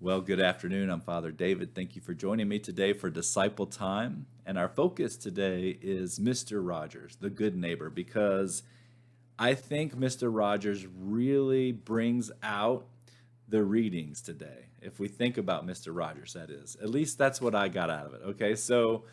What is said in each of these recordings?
Well, good afternoon. I'm Father David. Thank you for joining me today for Disciple Time. And our focus today is Mr. Rogers, the good neighbor, because I think Mr. Rogers really brings out the readings today. If we think about Mr. Rogers, that is. At least that's what I got out of it. Okay, so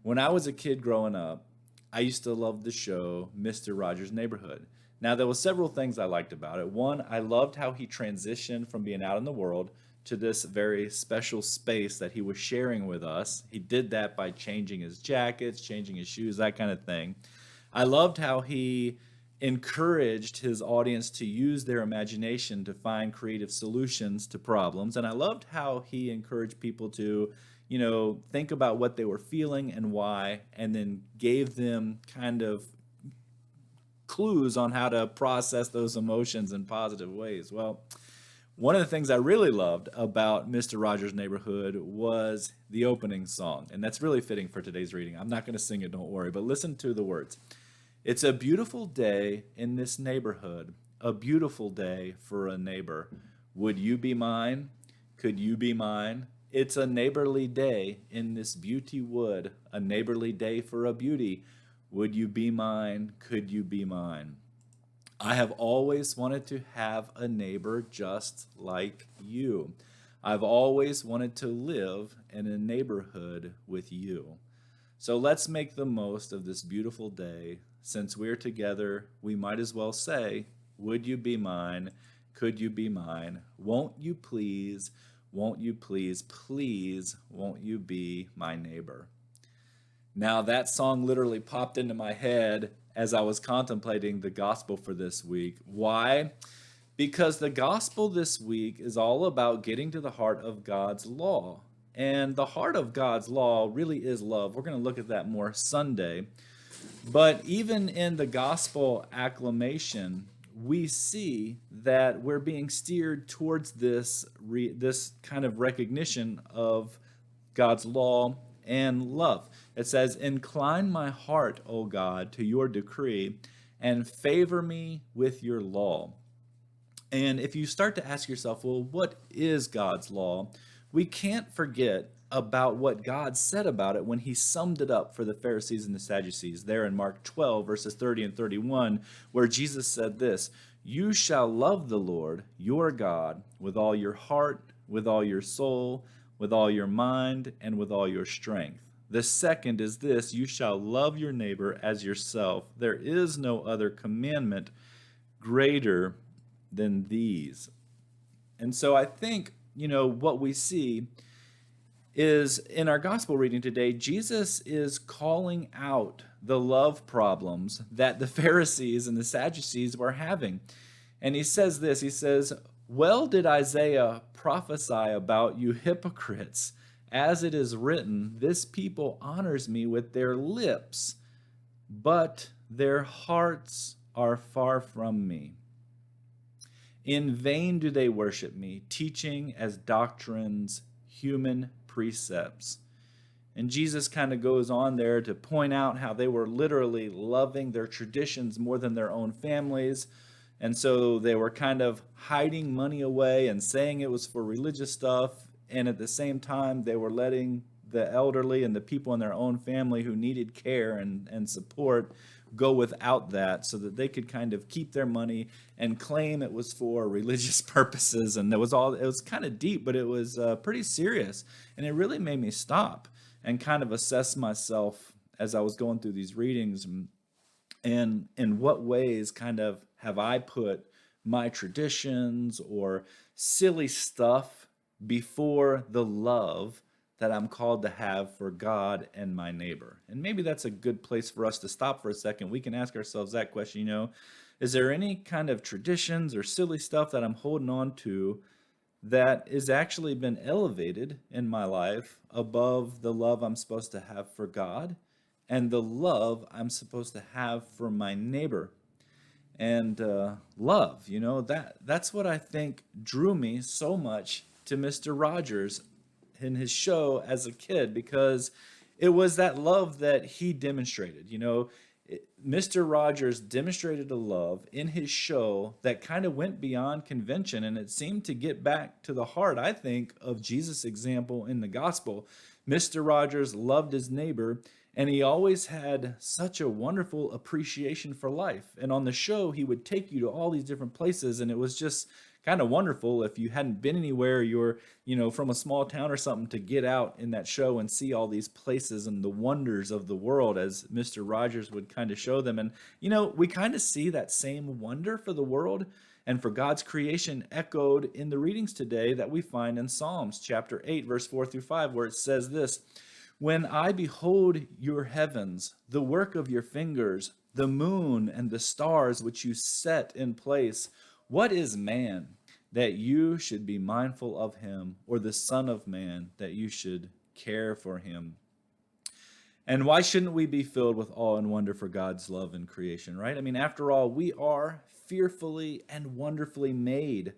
when I was a kid growing up, I used to love the show Mr. Rogers' Neighborhood. Now, there were several things I liked about it. One, I loved how he transitioned from being out in the world to this very special space that he was sharing with us. He did that by changing his jackets, changing his shoes, that kind of thing. I loved how he encouraged his audience to use their imagination to find creative solutions to problems. And I loved how he encouraged people to, think about what they were feeling and why, and then gave them kind of clues on how to process those emotions in positive ways. Well, one of the things I really loved about Mr. Rogers' Neighborhood was the opening song, and that's really fitting for today's reading. I'm not going to sing it, don't worry, but listen to the words. It's a beautiful day in this neighborhood, a beautiful day for a neighbor. Would you be mine? Could you be mine? It's a neighborly day in this beauty wood, a neighborly day for a beauty. Would you be mine? Could you be mine? I have always wanted to have a neighbor just like you. I've always wanted to live in a neighborhood with you. So let's make the most of this beautiful day. Since we're together, we might as well say, would you be mine? Could you be mine? Won't you please? Won't you please? Please, won't you be my neighbor? Now, that song literally popped into my head as I was contemplating the gospel for this week. Why? Because the gospel this week is all about getting to the heart of God's law. And the heart of God's law really is love. We're going to look at that more Sunday. But even in the gospel acclamation, we see that we're being steered towards this kind of recognition of God's law and love. It says, incline my heart, O God, to your decree, and favor me with your law. And if you start to ask yourself, well, what is God's law? We can't forget about what God said about it when he summed it up for the Pharisees and the Sadducees there in Mark 12, verses 30 and 31, where Jesus said this, you shall love the Lord, your God, with all your heart, with all your soul, with all your mind, and with all your strength. The second is this, you shall love your neighbor as yourself. There is no other commandment greater than these. And so I think, what we see is in our gospel reading today, Jesus is calling out the love problems that the Pharisees and the Sadducees were having. And he says this, he says, well did Isaiah prophesy about you hypocrites. As it is written, this people honors me with their lips, but their hearts are far from me. In vain do they worship me, teaching as doctrines human precepts. And Jesus kind of goes on there to point out how they were literally loving their traditions more than their own families. And so they were kind of hiding money away and saying it was for religious stuff. And at the same time, they were letting the elderly and the people in their own family who needed care and support go without that so that they could kind of keep their money and claim it was for religious purposes. And it was kind of deep, but it was pretty serious. And it really made me stop and kind of assess myself as I was going through these readings and in what ways kind of have I put my traditions or silly stuff before the love that I'm called to have for God and my neighbor. And maybe that's a good place for us to stop for a second. We can ask ourselves that question, is there any kind of traditions or silly stuff that I'm holding on to that is actually been elevated in my life above the love I'm supposed to have for God and the love I'm supposed to have for my neighbor? And love, that's what I think drew me so much to Mr. Rogers in his show as a kid, because it was that love that he demonstrated. Mr. Rogers demonstrated a love in his show that kind of went beyond convention, and it seemed to get back to the heart, I think, of Jesus' example in the gospel. Mr. Rogers loved his neighbor, and he always had such a wonderful appreciation for life. And on the show, he would take you to all these different places, and it was just kind of wonderful if you hadn't been anywhere, you're, from a small town or something, to get out in that show and see all these places and the wonders of the world as Mr. Rogers would kind of show them. And, we kind of see that same wonder for the world and for God's creation echoed in the readings today that we find in Psalms chapter 8, verse 4 through 5, where it says this: "When I behold your heavens, the work of your fingers, the moon and the stars which you set in place, what is man that you should be mindful of him, or the Son of Man that you should care for him?" And why shouldn't we be filled with awe and wonder for God's love in creation, right? I mean, after all, we are fearfully and wonderfully made.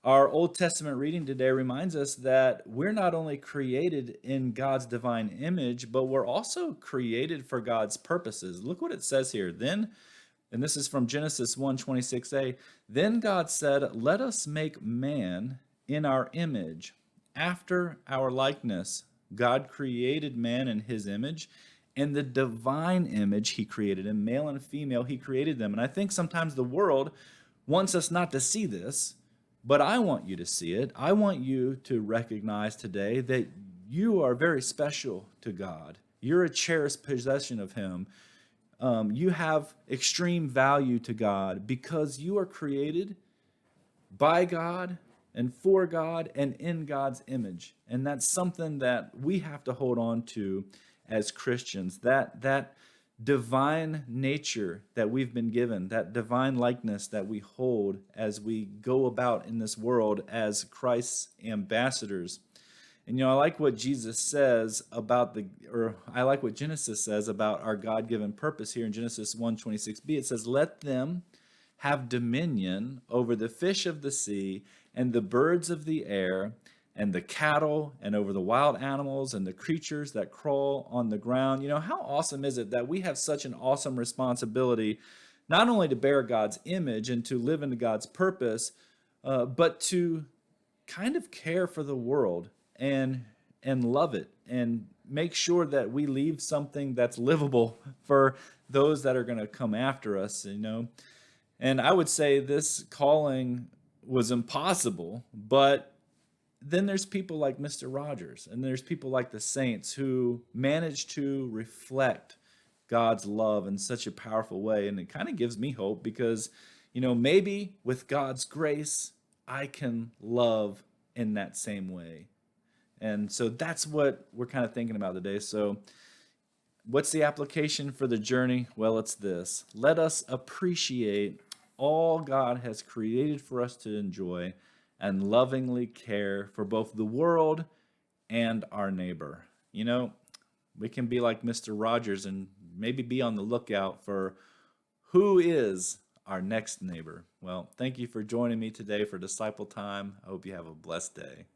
Our Old Testament reading today reminds us that we're not only created in God's divine image, but we're also created for God's purposes. Look what it says here. Then, and this is from Genesis 1:26a, "Then God said, let us make man in our image, after our likeness." God created man in his image. In the divine image, he created him. Male and female, he created them. And I think sometimes the world wants us not to see this, but I want you to see it. I want you to recognize today that you are very special to God. You're a cherished possession of him. You have extreme value to God because you are created by God and for God and in God's image. And that's something that we have to hold on to as Christians. That divine nature that we've been given, that divine likeness that we hold as we go about in this world as Christ's ambassadors. And I like what Jesus says about I like what Genesis says about our God-given purpose here in Genesis 1:26b. It says, "Let them have dominion over the fish of the sea and the birds of the air and the cattle and over the wild animals and the creatures that crawl on the ground." How awesome is it that we have such an awesome responsibility, not only to bear God's image and to live into God's purpose, but to kind of care for the world and love it and make sure that we leave something that's livable for those that are going to come after us, And I would say this calling was impossible, but then there's people like Mr. Rogers, and there's people like the saints who manage to reflect God's love in such a powerful way. And it kind of gives me hope because, maybe with God's grace, I can love in that same way. And so that's what we're kind of thinking about today. So what's the application for the journey? Well, it's this: let us appreciate all God has created for us to enjoy and lovingly care for both the world and our neighbor. We can be like Mr. Rogers and maybe be on the lookout for who is our next neighbor. Well, thank you for joining me today for Disciple Time. I hope you have a blessed day.